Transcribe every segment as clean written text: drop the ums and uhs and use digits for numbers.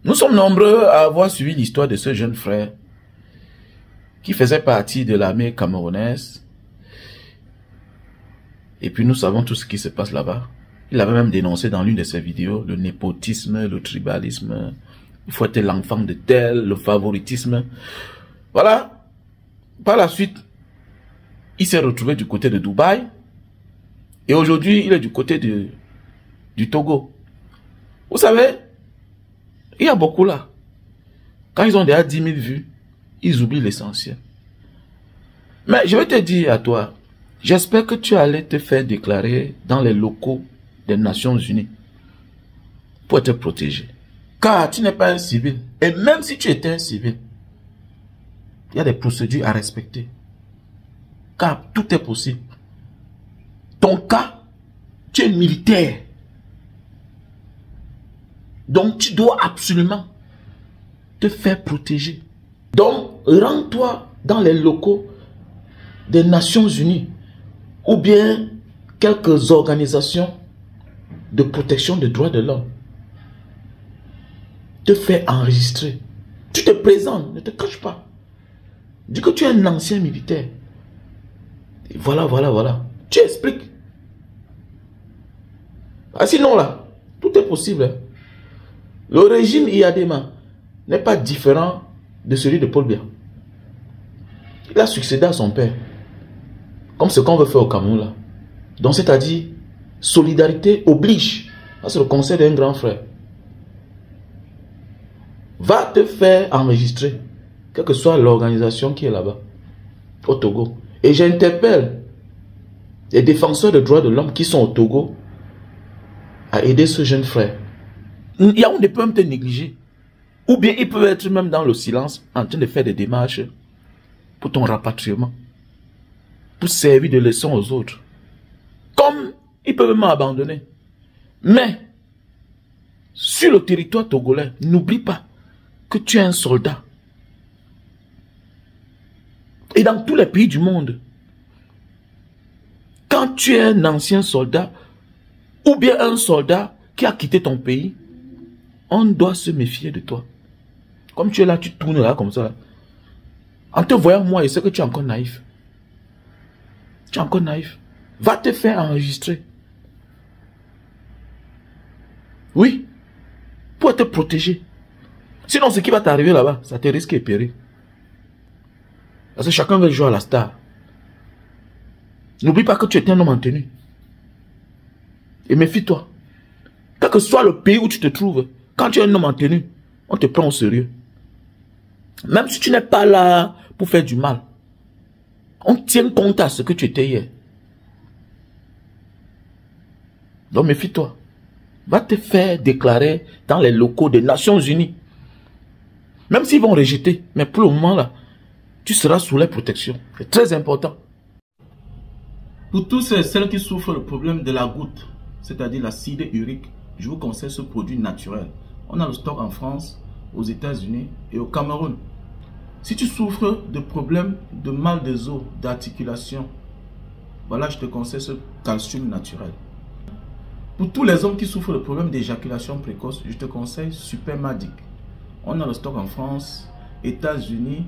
Nous sommes nombreux à avoir suivi l'histoire de ce jeune frère qui faisait partie de l'armée camerounaise. Et puis nous savons tout ce qui se passe là-bas. Il avait même dénoncé dans l'une de ses vidéos le népotisme, le tribalisme. Il faut être l'enfant de tel, le favoritisme. Voilà. Par la suite, il s'est retrouvé du côté de Dubaï. Et aujourd'hui, il est du côté du Togo. Vous savez, il y a beaucoup là. Quand ils ont déjà 10 000 vues, ils oublient l'essentiel. Mais je vais te dire à toi, j'espère que tu allais te faire déclarer dans les locaux des Nations Unies pour être protégé. Car tu n'es pas un civil. Et même si tu étais un civil, il y a des procédures à respecter. Car tout est possible. Ton cas, tu es militaire. Donc tu dois absolument te faire protéger. Donc rends-toi dans les locaux des Nations Unies ou bien quelques organisations de protection des droits de l'homme. Te fais enregistrer. Tu te présentes, ne te cache pas. Dis que tu es un ancien militaire. Et voilà. Tu expliques. Ah, sinon là, tout est possible. Hein. Le régime Iyadema n'est pas différent de celui de Paul Biya. Il a succédé à son père. Comme ce qu'on veut faire au Cameroun là. Donc c'est-à-dire, solidarité oblige. C'est le conseil d'un grand frère. Va te faire enregistrer, quelle que soit l'organisation qui est là-bas, au Togo. Et j'interpelle les défenseurs des droits de l'homme qui sont au Togo à aider ce jeune frère. Il y a on ne peut même te négliger. Ou bien ils peuvent être même dans le silence en train de faire des démarches pour ton rapatriement. Pour servir de leçon aux autres. Comme ils peuvent m'abandonner. Mais, sur le territoire togolais, n'oublie pas que tu es un soldat. Et dans tous les pays du monde, quand tu es un ancien soldat, ou bien un soldat qui a quitté ton pays, on doit se méfier de toi. Comme tu es là, tu tournes là comme ça. En te voyant moi, je sais que tu es encore naïf. Tu es encore naïf. Va te faire enregistrer. Oui. Pour te protéger. Sinon, ce qui va t'arriver là-bas, ça te risque et péril. Parce que chacun veut jouer à la star. N'oublie pas que tu es un homme en tenue. Et méfie-toi. Quel que soit le pays où tu te trouves, quand tu es un homme en tenue, on te prend au sérieux. Même si tu n'es pas là pour faire du mal. On tient compte à ce que tu étais hier. Donc méfie-toi. Va te faire déclarer dans les locaux des Nations Unies. Même s'ils vont rejeter. Mais pour le moment là, tu seras sous leur protection. C'est très important. Pour tous celles qui souffrent le problème de la goutte, c'est-à-dire l'acide urique, je vous conseille ce produit naturel. On a le stock en France, aux États-Unis et au Cameroun. Si tu souffres de problèmes de mal des os, d'articulation, voilà, je te conseille ce calcium naturel. Pour tous les hommes qui souffrent de problèmes d'éjaculation précoce, je te conseille Super Magic. On a le stock en France, États-Unis,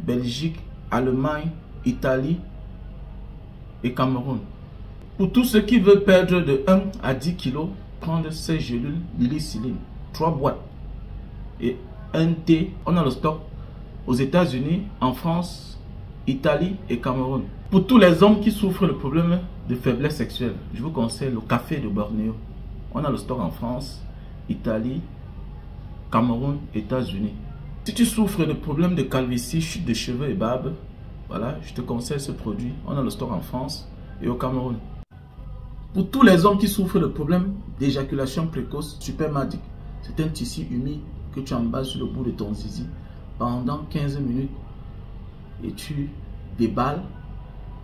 Belgique, Allemagne, Italie et Cameroun. Pour tous ceux qui veulent perdre de 1 à 10 kg, prendre ces gélules Lilicyline, 3 boîtes et un thé. On a le stock aux États-Unis, en France, Italie et Cameroun. Pour tous les hommes qui souffrent de problèmes de faiblesse sexuelle, je vous conseille le café de Bornéo. On a le stock en France, Italie, Cameroun, États-Unis. Si tu souffres de problèmes de calvitie, chute de cheveux et barbe, voilà, je te conseille ce produit. On a le stock en France et au Cameroun. Pour tous les hommes qui souffrent de problèmes d'éjaculation précoce, Super Magic. C'est un tissu humide que tu emballes sur le bout de ton zizi pendant 15 minutes et tu déballes,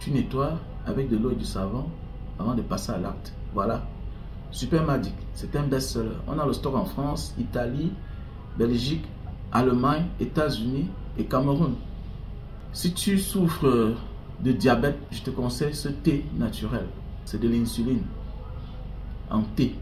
tu nettoies avec de l'eau et du savon avant de passer à l'acte. Voilà. Super Magic, c'est un best-seller. On a le stock en France, Italie, Belgique, Allemagne, États-Unis et Cameroun. Si tu souffres de diabète, je te conseille ce thé naturel. C'est de l'insuline en thé.